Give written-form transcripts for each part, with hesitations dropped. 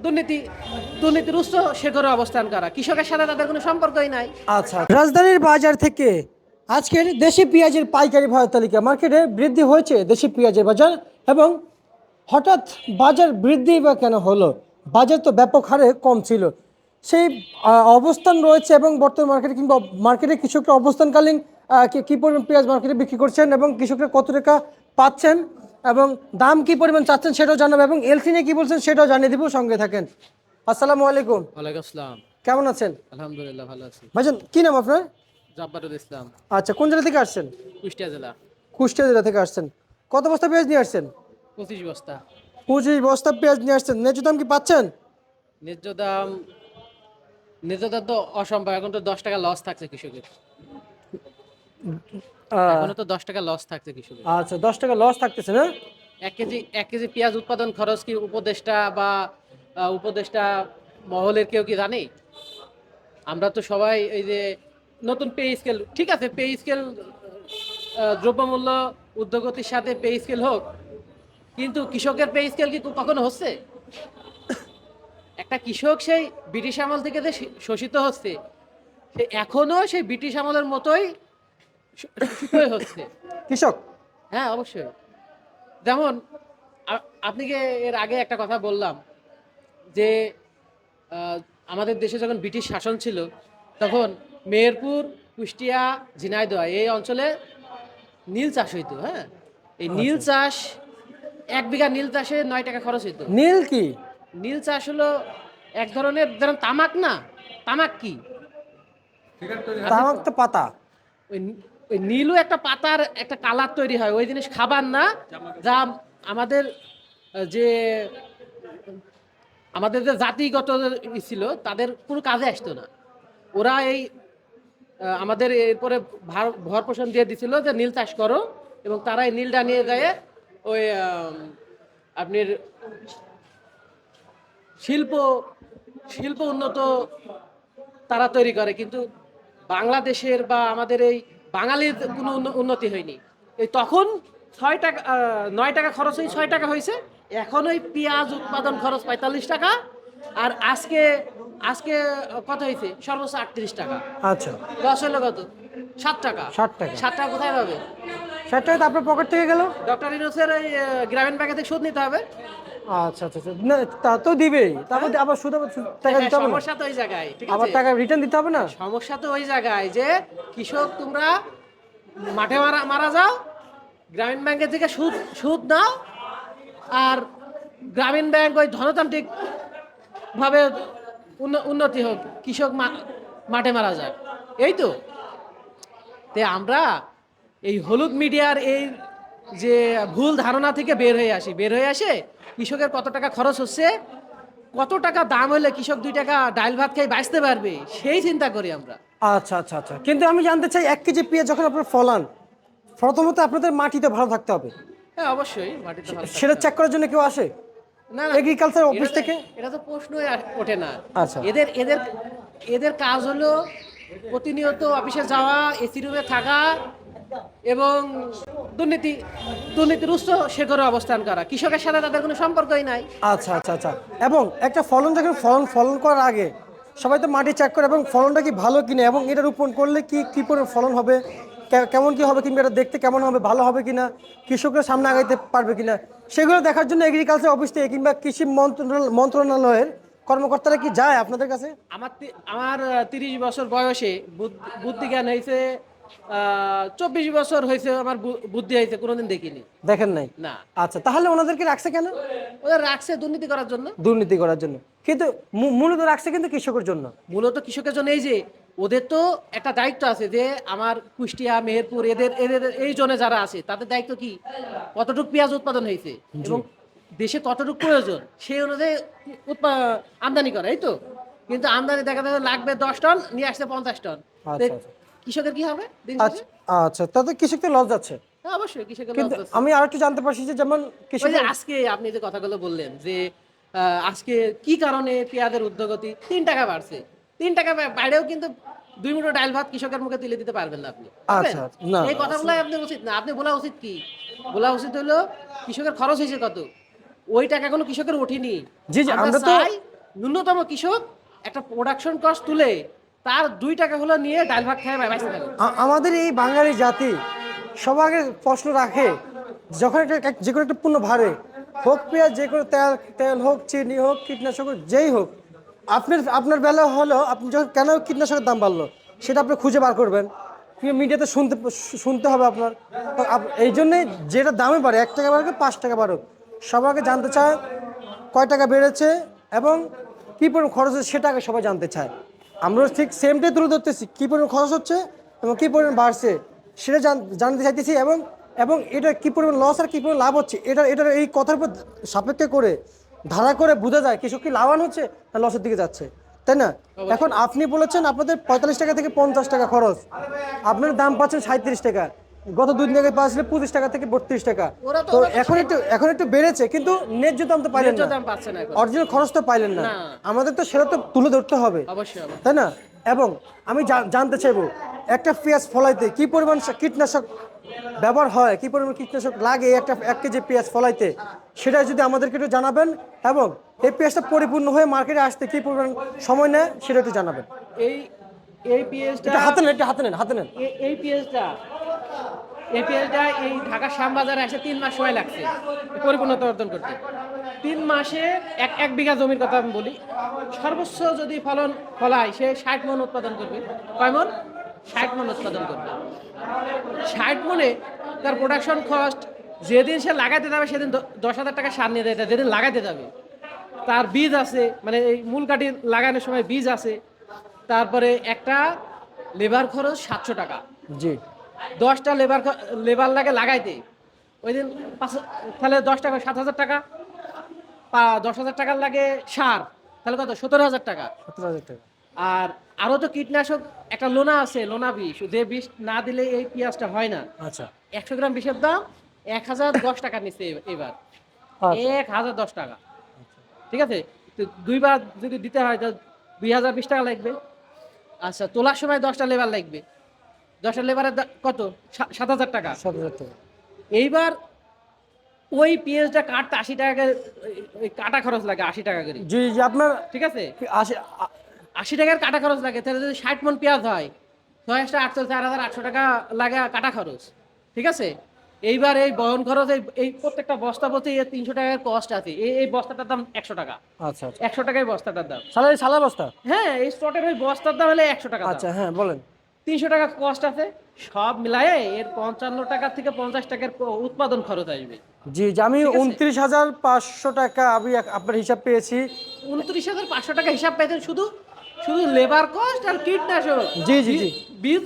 দুর্নীতি দুর্নীতির উচ্চ শিখরে অবস্থান করা, কৃষকের সাথে তাদের কোনো সম্পর্কই নাই। আচ্ছা, রাজধানীর বাজার থেকে আজকের দেশি পেঁয়াজের পাইকারি ভাড়া তালিকা মার্কেটে বৃদ্ধি হয়েছে দেশি পেঁয়াজের বাজার, এবং হঠাৎ বাজার বৃদ্ধি বা কেন হলো? বাজার তো ব্যাপক হারে কম ছিল, সেই অবস্থান রয়েছে, এবং বর্তমান মার্কেটে কিংবা মার্কেটে কৃষকরা অবস্থানকালীন কি পরিমাণ পেঁয়াজ মার্কেটে বিক্রি করছেন এবং কৃষকরা কত টাকা পাচ্ছেন এবং দাম কি পরিমাণ চাচ্ছেন সেটাও জানাবো, এবং এলসি নিয়ে কি বলছেন সেটাও জানিয়ে দিব। সঙ্গে থাকেন। আসসালামু আলাইকুম, ওয়ালাইকুম আসসালাম। কেমন আছেন? আলহামদুলিল্লাহ, ভালো আছি। ভাইজান কি নাম আপনার? জব্বারুল ইসলাম, আচ্ছা, কোন জেলা থেকে আসছেন? কুষ্টিয়া জেলা। কুষ্টিয়া জেলা থেকে আসছেন। কত বস্তা পেঁয়াজ নিয়ে আসছেন? 25 বস্তা। 25 বস্তা পেঁয়াজ নিয়ে আসছেন, ন্যায্য দাম কি পাচ্ছেন? ন্যায্য দাম, ন্যায্য দাম তো অসম্ভব। এখন তো 10 টাকা লস থাকছে কৃষকের। এখনো তো 10 টাকা লস থাকছে কৃষকের। আচ্ছা, 10 টাকা লস থাকতেছে না? 1 কেজি পেঁয়াজ উৎপাদন খরচ কি উপদেষ্টা বা উপদেষ্টা মহলের কেউ কি জানে? আমরা তো সবাই এই যে নতুন পে স্কেল, ঠিক আছে, পে স্কেল, দ্রব্যমূল্য ঊর্ধ্বগতির সাথে পে স্কেল হোক, কিন্তু কৃষকের পে স্কেল কি কখনো হচ্ছে? একটা কৃষক সেই ব্রিটিশ আমল থেকে যে শোষিত হচ্ছে, সে এখনো সেই ব্রিটিশ আমলের মতোই শোষিতই হচ্ছে। কৃষক? হ্যাঁ, অবশ্যই। যেমন আপনাকে এর আগে একটা কথা বললাম যে আহ, আমাদের দেশে যখন ব্রিটিশ শাসন ছিল, তখন মেহেরপুর, কুষ্টিয়া, ঝিনাইদহ এই অঞ্চলে নীল চাষ হইতো। হ্যাঁ, এই নীল চাষ, 1 বিঘা নীল চাষে 9 টাকা খরচ হইতো। নীল কি? নীল চাষ হলো এক ধরনের, যেমন তামাক না, তামাক কি, তামাক তো পাতা। ওই ওই নীলও একটা পাতার একটা কালার তৈরি হয়, ওই জিনিস খাবার না, যা আমাদের যে আমাদের যে জাতিগত ছিল তাদের কোনো কাজে আসতো না। ওরা এই আমাদের এরপরে ভর পোষণ দিয়ে দিছিল যে নীল চাষ করো, এবং তারা এই নীলটা নিয়ে যায় ওই আপনার শিল্প শিল্প উন্নত তারা তৈরি করে। কিন্তু বাংলাদেশের বা আমাদের এই বাঙালির কোনো উন্নতি হয়নি। এই তখন 6 টাকা 9 টাকা খরচ হয়ে 6 টাকা হয়েছে। এখন ওই পেঁয়াজ উৎপাদন খরচ 45 টাকা, আর আজকে আজকে কত হয়েছে? সর্বোচ্চ 38 টাকা। আচ্ছা, লস হলো কত? 7 টাকা। 60 টাকা। 7 টাকা কোথায় পাবে? 60 টাকা তো আপনার পকেট থেকে গেল। ডক্টর ইউনূসের এই গ্রামীণ ব্যাংকে থেকে সুদ নিতে হবে। আচ্ছা আচ্ছা আচ্ছা, না তা তো দিবেই, তারপর আবার টাকা হ্যাঁ, দিতে হবে না? সমস্যা তো ওই জায়গায়, ঠিক আবার আছে। টাকা রিটার্ন দিতে হবে না? সমস্যা তো ওই জায়গায় যে কৃষক, তোমরা মাঠে মারা মারা যাও, গ্রামীণ ব্যাংকের থেকে সুদ সুদ নাও, আর গ্রামীণ ব্যাংক ওই ধনতান্ত্রিক ভাবে উন্নতি হোক, কৃষক মাঠে মারা যায়। এই তো আমরা এই হলুদ মিডিয়ার এই যে ভুল ধারণা থেকে বের হয়ে আসে কৃষকের কত টাকা খরচ হচ্ছে, কত টাকা দাম হলে কৃষক 2 টাকা ডাল ভাত খেয়ে বাঁচতে পারবে, সেই চিন্তা করি আমরা। আচ্ছা আচ্ছা আচ্ছা, কিন্তু আমি জানতে চাই 1 কেজি পেঁয়াজ যখন আপনার ফলান, প্রথমত আপনাদের মাটিতে ভালো থাকতে হবে, হ্যাঁ, অবশ্যই মাটিতে ভালো থাকতে সেটা হবে। চেক করার জন্য কেউ আসে না না, এগ্রিকালচার অফিস থেকে? এটা তো প্রশ্নই ওঠে না। আচ্ছা। এদের এদের এদের কাজ হলো প্রতিনিয়ত অফিসে যাওয়া, এসি রুমে থাকা, এবং দুর্নীতির উচ্চ শিখরে অবস্থান করা, কৃষকের সাথে তাদের কোনো সম্পর্কই নাই। আচ্ছা আচ্ছা আচ্ছা, এবং একটা ফলন যখন ফলন করার আগে সবাই তো মাটি চেক করে, এবং ফলনটা কি ভালো কিনা, এবং এটা রোপণ করলে কি কি পরিমাণ ফলন হবে, কেমন কি হবে, কিংবা এটা দেখতে কেমন হবে, ভালো হবে কিনা, কৃষকরা সামনে আগাইতে পারবে কিনা, সেগুলো দেখার জন্য এগ্রিকালচার অফিস থেকে কিংবা কৃষি মন্ত্রণালয়ের কর্মকর্তারা কি যায় আপনাদের কাছে? আমার 30 বছর বয়সে বুদ্ধি জ্ঞান হয়েছে, 24 বছর হয়েছে আমার বুদ্ধি হয়েছে, কোনোদিন দেখিনি। দেখেন নাই? না। আচ্ছা, তাহলে ওনাদেরকে রাখছে কেন? ওদের রাখছে দুর্নীতি করার জন্য। দুর্নীতি করার জন্য, কিন্তু মূলত রাখছে কিন্তু কৃষকের জন্য। মূলত কৃষকের জন্য। এই যে ওদের তো একটা দায়িত্ব আছে যে আমার কুষ্টিয়া, মেহেরপুর, এদের এদের এই জোনে যারা আছে তাদের দায়িত্ব কি, কতটুকু পেঁয়াজ উৎপাদন হয়েছে এবং দেশে কতটুকু প্রয়োজন সেই অনুযায়ী আমদানি করা, এই তো। কিন্তু আমদানি দেখা যাচ্ছে লাগবে 10 টন, নিয়ে আসছে 50 টন। তো আচ্ছা আচ্ছা কৃষকের কি হবে দিন আচ্ছা শেষে? আচ্ছা, তাতে কৃষকদের লস যাচ্ছে। হ্যাঁ, অবশ্যই কৃষকের কিন্তু লস যাচ্ছে। আমি আরেকটু জানতে পারছি যে যেমন ওই যে আজকে আপনি যে কথাগুলো বললেন যে আজকে কি কারণে পেঁয়াজের ঊর্ধ্বগতি 3 টাকা বাড়ছে, 3 টাকা বাইরেও কিন্তু 2 মুঠো ডাল ভাত কৃষকের মুখে তুলে দিতে পারবেন না আপনি, পারবেন? আচ্ছা না এই কথাগুলো আপনি উচিত না। আপনি বলা উচিত কি, বলা উচিত হলো কৃষকের খরচ হয়েছে কত, ওই টাকা এখনো কৃষকের ওঠেনি। জি জি, আমরা আমরা তো চাই ন্যূনতম কৃষক একটা প্রোডাকশন কস্ট তুলে তার 2 টাকা হলো নিয়ে ডাল ভাত খায় বাইসে থাকে। আমাদের এই বাঙালি জাতি সবার আগে প্রশ্ন রাখে, যখন যে কোনো একটা পণ্য ভারে, হোক পেঁয়াজ, যে কোনো তেল তেল হোক, চিনি হোক, কীটনাশক হোক, যেই হোক, আপনার বেলা হলো আপনি যখন কেন কীটনাশকের দাম বাড়লো সেটা আপনি খুঁজে বার করবেন, কিন্তু মিডিয়াতে শুনতে হবে আপনার। তো এই জন্যে যেটা দামে বাড়ে, 1 টাকা বাড়ুক 5 টাকা বাড়ুক, সবার আগে জানতে চায় কয় টাকা বেড়েছে এবং কী পরিমাণ খরচ হচ্ছে, সেটা আগে সবাই জানতে চায়। আমরা ঠিক সেমটাই তুলে ধরতেছি, কী পরিমাণ খরচ হচ্ছে এবং কী পরিমাণ বাড়ছে সেটা জানতে চাইতেছি, এবং এবং এটা কী পরিমাণ লস আর কী পরিমাণ লাভ হচ্ছে, এটার এই কথার উপর সাপেক্ষে করে ধারা করে বোঝা যায় কৃষক কি লাভবান হচ্ছে না লসের দিকে যাচ্ছে, তাই না? এখন আপনি বলেছেন আপনাদের 45 টাকা থেকে 50 টাকা খরচ, আপনার দাম পাচ্ছেন 37 টাকা, গত 2 দিন আগে পাচ্ছিলেন 25 টাকা থেকে 32 টাকা। তো এখন একটু বেড়েছে, কিন্তু ন্যায্য দাম তো পাইলেন ন্যায্য না, দাম পাচ্ছে না এখন। অরিজিনাল খরচ তো পাইলেন না। না। আমাদের তো সেটা তো তুলে ধরতে হবে, অবশ্যই অবশ্যই। তাই না? এবং আমি জানতে চাইবো, একটা পেঁয়াজ ফলাইতে কি পরিমাণ কীটনাশক ব্যবহার হয়, কি পরিমাণ কীটনাশক লাগে 1 কেজি পেঁয়াজ ফলাইতে, সেটা যদি আমাদেরকে একটু জানাবেন, এবং এই পেঁয়াজটা পরিপূর্ণ হয়ে মার্কেটে আসতে কি পরিমাণ সময় নেয় সেটা একটু জানাবেন। এই এই পেঁয়াজটা এটা হাতে নেন। এই পেঁয়াজটা এই ঢাকা শ্যামবাজারে এসে 3 মাস সময় লাগছে পরিপূর্ণতা অর্জন করতে। 3 মাসে এক বিঘা জমির কথা আমি বলি, সর্বোচ্চ যদি ফলায় সে 60 মণ উৎপাদন করবে। কয় মণ? 60 মণ উৎপাদন করবে। 60 মণে তার প্রোডাকশন কস্ট, যেদিন সে লাগাইতে যাবে সেদিন 10,000 টাকা সার নিয়ে দেয়, যেদিন লাগাইতে যাবে। তার বীজ আছে, মানে এই মূল কাঠি লাগানোর সময় বীজ আছে, তারপরে একটা লেবার খরচ 700 টাকা। জি, 10টা লেবার লাগে লাগাইতে, ওই দিন তাহলে 10 টাকা 7,000 টাকা, 10,000 টাকার লাগে সার, তাহলে কত? 17,000 টাকা। 17,000 টাকা। আর আরও তো কীটনাশক একটা লোনা আছে, লোনা বিষ, যে বিষ না দিলে এই পেঁয়াজটা হয় না। আচ্ছা 100 গ্রাম বিষের দাম 1,010 টাকা নিচ্ছে এবার, আচ্ছা। 1,010 টাকা। ঠিক আছে, তো 2 বার যদি দিতে হয় তো 2,020 টাকা লাগবে। আচ্ছা, তোলার সময় 10টা লেবার লাগবে, 10টা লেবারের কত? 7,000 টাকা। 7,000 টাকা। এইবার ওই পেঁয়াজটা কাটতে 80 টাকা করে, ওই কাটা খরচ লাগে 80 টাকা করে। জি জি, আপনার ঠিক আছে, কি আসে 80 টাকার কাটা খরচ লাগে, তাহলে যদি 60 মণ পেঁয়াজ হয় 6,800 টাকা লাগে কাটা খরচ। ঠিক আছে, এইবার এই বহন খরচ, এই প্রত্যেকটা বস্তা প্রতি 300 টাকার কস্ট আছে। এই বস্তাটার দাম 100 টাকা। আচ্ছা আচ্ছা, 100 টাকায় বস্তাটার দাম। সালা বস্তা। হ্যাঁ, এই স্টকের ওই বস্তার দাম হলে 100 টাকা দাম। আচ্ছা হ্যাঁ বলেন। 300 টাকা কস্ট আছে, সব মিলায়ে এর 55 টাকা থেকে 50 টাকার উৎপাদন খরচ আসবে। জি জি, আমি ঠিক আছে? 29,500 টাকা আমি আপনার হিসাব পেয়েছি। 29,500 টাকা হিসাব পাইতেন শুধু শুধু লেবার কস্ট আর কীটনাশক। জি জি জি,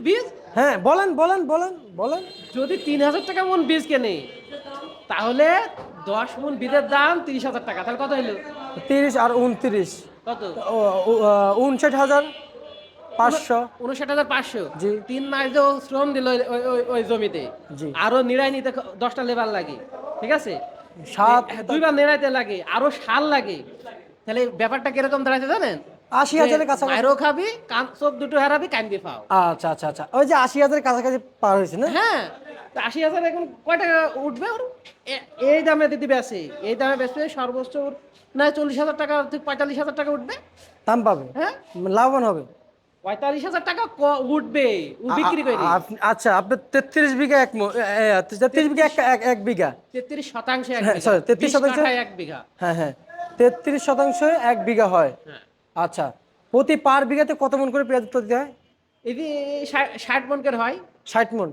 বীজ হ্যাঁ বলেন বলেন বলেন বলেন। যদি 3,000 টাকা মন বীজ কেনে, তাহলে 10 মন বীজের দাম 30,000 টাকা, তাহলে কত হলো? 30 আর 29, কত? 59,500। 59,500। জি 3 মাস যে ও শ্রম দিল ওই জমিতে, জি, আরো নিড়াই নিতে 10টা লেবার লাগে। ঠিক আছে, 7 2বার নিড়াইতে লাগে, আরো সার লাগে। তাহলে ব্যাপারটা কিরকম দাঁড়াচ্ছে জানেন? 80,000-এর কাছাকাছি। মায়েরও খাবি, চোখ দুটো হারাবি, কান্দি পাও। আচ্ছা আচ্ছা আচ্ছা, ওই যে 80,000-এর কাছাকাছি পার হয়েছে না? হ্যাঁ, তো 80,000 এখন কয় টাকা উঠবে ওর? এই দামে যদি বেচে, এই দামে বেচবে সর্বোচ্চ না 40,000 টাকা থেকে 45,000 টাকা উঠবে। দাম পাবে, হ্যাঁ, লাভবান হবে। 45,000 টাকা উঠবে ও বিক্রি করে। আচ্ছা, আপনার 33 বিঘা 33 বিঘা এক বিঘা, 33% এক হ্যাঁ বিঘা, সরি 33 20 শতাংশ, কাঠায় এক বিঘা। হ্যাঁ হ্যাঁ 33% 1 বিঘা হয়। হ্যাঁ, আচ্ছা, প্রতি পার বিঘাতে কত মন করে পেঁয়াজ উৎপাদিত হয়? এই যে 60 মণ করে হয়। 60 মন।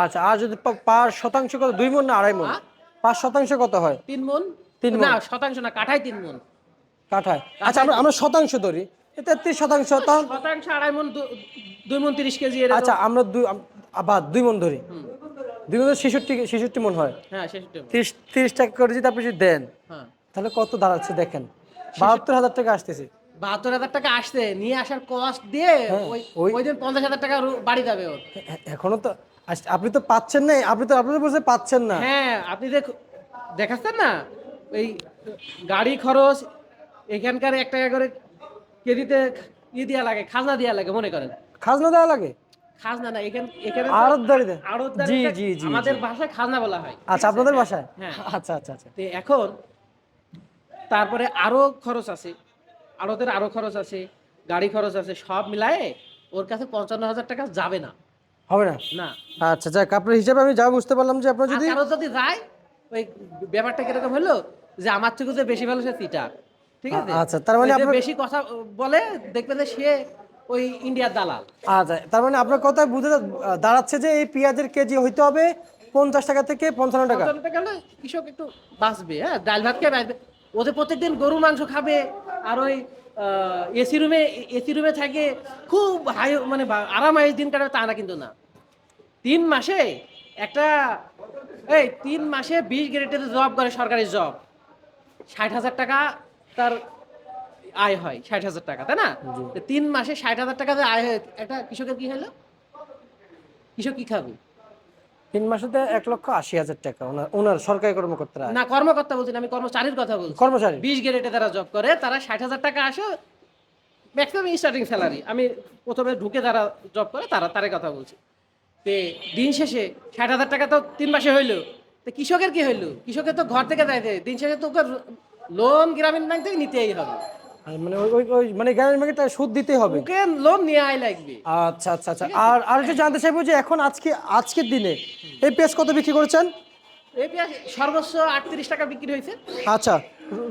আচ্ছা, আর যদি পার শতাংশ কত, 2 মন না 2.5 মন? হ্যাঁ? 5% কত হয়? 3 মণ। 3 মণ। না, শতাংশ না, কাঠায় 3 মণ। কাঠায়। আচ্ছা, আমরা শতাংশ ধরি, 33% তখন। শতাংশ 2.5 মণ, 2 মণ 30 কেজি এরকম। আচ্ছা, আমরা 2 মন ধরি, 2 মন 66 মন হয়। হ্যাঁ, 66 মণ। 30 টাকা করে যদি আপনি যদি দেন, হ্যাঁ, তাহলে কত দাঁড়াচ্ছে দেখেন, 72,000 টাকা আসতেছে। 72,000 টাকা আসছে, নিয়ে আসার কস্ট দিয়ে হ্যাঁ, ওই দিন 50,000 টাকা বাড়ি যাবে ওর। এখনো তো আপনি তো পাচ্ছেন না, আপনি তো বলতে পাচ্ছেন না। হ্যাঁ, আপনি দেখাচ্ছেন না ওই গাড়ি খরচ, এখানকার 1 টাকা করে কেজিতে দেওয়া লাগে, খাজনা দেওয়া লাগে, মনে করেন। খাজনা দেওয়া লাগে? খাজনা না, এখানে আড়তদারিতে? জি আড়তদারিতে জি জি, আমাদের ভাষায় খাজনা বলা হয়। আচ্ছা, আপনাদের বাসায়? হ্যাঁ। আচ্ছা আচ্ছা আচ্ছা। তো এখন তারপরে আরো খরচ আছে, আড়তের আরো খরচ আছে, গাড়ি খরচ আছে, সব মিলায়ে ওর কাছে 55,000 টাকা যাবে না। হবে না? না। আচ্ছা যাক, আপনার হিসাবে আমি যা বুঝতে পারলাম যে আপনার আর যদি কারো যদি যায়, ওই ব্যাপারটা কিরকম হলো যে আমার থেকে যে বেশি ভালো সে চিটার, ঠিক আছে? আচ্ছা, তার মানে ওই যে আপনার বেশি কথা বলে, দেখবে যে সে ওই ইন্ডিয়ার দালাল। আচ্ছা, তার মানে আপনার কথা বুঝে দাঁড়াচ্ছে যে এই পেঁয়াজের কেজি হইতে হবে 50 টাকা থেকে 55 টাকা। 55 টাকা হলে কৃষক একটু বাঁচবে, হ্যাঁ, ডাল ভাত খেয়ে বাঁচবে। ওদের প্রত্যেকদিন গরু মাংস খাবে, আর ওই এসি রুমে থাকে, খুব হাই মানে আরামায়েশ দিন কাটাবে, তা না কিন্তু না। 3 মাসে একটা 3 মাসে 20 গ্রেডের জব করে, সরকারি জব, 60,000 টাকা তার আয় হয়, 60,000 টাকা, তাই না? 3 মাসে 60,000 টাকা যে আয় হয়, একটা কৃষকের কি হলো? কৃষক কি খাবে? 3 মাসেতে 1,80,000 টাকা ওনার ওনার সরকারি কর্মকর্তারা না, কর্মকর্তা বলছি না, আমি কর্মচারীর কথা বলছি। কর্মচারী। 20 গ্রেডে তারা জব করে, তারা 60,000 টাকা আসে ম্যাক্সিমাম স্টার্টিং স্যালারি। আমি প্রথমে ঢুকে যারা জব করে তারাই কথা বলছি। তে দিন শেষে 60,000 টাকা তো 3 মাসে হইলো, তো কৃষকের কি হইলো? কৃষকের তো ঘর থেকে যাইতে, দিন শেষে তো ওকে লোন গ্রামীণ ব্যাংক থেকে নিতেই হবে। আর মানে ওই মানে গ্রামীণ ব্যাংকে টাকা সুদ দিতেই হবে। ওকে লোন নিয়ে আয় লাগবে। আচ্ছা আচ্ছা আচ্ছা, আর একটু জানতে চাইবো যে এখন আজকের দিনে এই পেঁয়াজ কত বিক্রি করছেন? এই পেঁয়াজ সর্বোচ্চ 38 টাকা বিক্রি হয়েছে। আচ্ছা,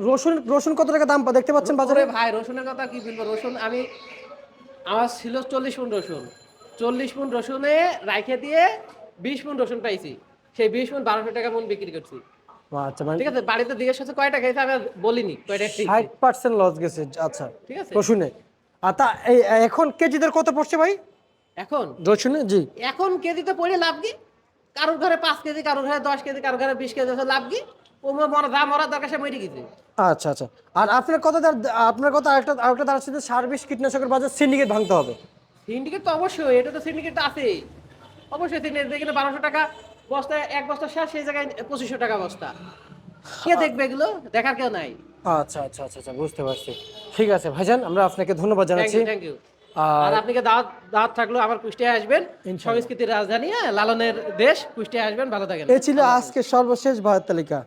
রসুন রসুন কত টাকা দাম দেখতে পাচ্ছেন বাজারে? ওরে ভাই, রসুনের কথা কি বলবো, রসুন আমার ছিল 40 পুন রসুন, 40 পুন রসুনে রাইখে দিয়ে 20 পুন রসুন পাইছি, সেই 20 পুন 1200 টাকা মন বিক্রি করছি। আচ্ছা, মানে ঠিক আছে, বাড়িতে জিজ্ঞেস করছে কয়টা খাইছে, আমি আর বলিনি কয়টা খাইছি। 60% লস গেছে। আচ্ছা, ঠিক আছে। রসুনে। আর তা এখন কেজি দর কত পড়ছে ভাই এখন রসুনে? জি, এখন কেজিতে পড়ে লাভ কি? কারোর ঘরে 5 কেজি, কারোর ঘরে 10 কেজি, কারোর ঘরে 20 কেজি আছে, লাভ কি? ও মরা দরকার, সে মরে গেছে। আচ্ছা আচ্ছা। আর আপনার কথা আরেকটা দাঁড়াচ্ছে যে সার বিষ কীটনাশকের বাজার সিন্ডিকেট ভাঙতে হবে। সিন্ডিকেট তো অবশ্যই, এটা তো সিন্ডিকেট আছেই, অবশ্যই। সিন্ডিকেট দেখলে 1200 টাকা বস্তা, এক বস্তা শেষ, সেই জায়গায় 2500 টাকা বস্তা। কে দেখবে এগুলো? দেখার কেউ নাই। আচ্ছা আচ্ছা আচ্ছা আচ্ছা, বুঝতে পারছি। ঠিক আছে ভাইজান, আমরা আপনাকে ধন্যবাদ থ্যাংক জানাচ্ছি। You, thank you. আর আপনাকে দাওয়াত থাকলো, আমার কুষ্টিয়ায় আসবেন, ইনশাআল্লাহ। সংস্কৃতির রাজধানী, হ্যাঁ, লালনের দেশ, কুষ্টিয়ায় আসবেন, ভালো থাকেন। এ ছিল আজকে সর্বশেষ বাজার তালিকা।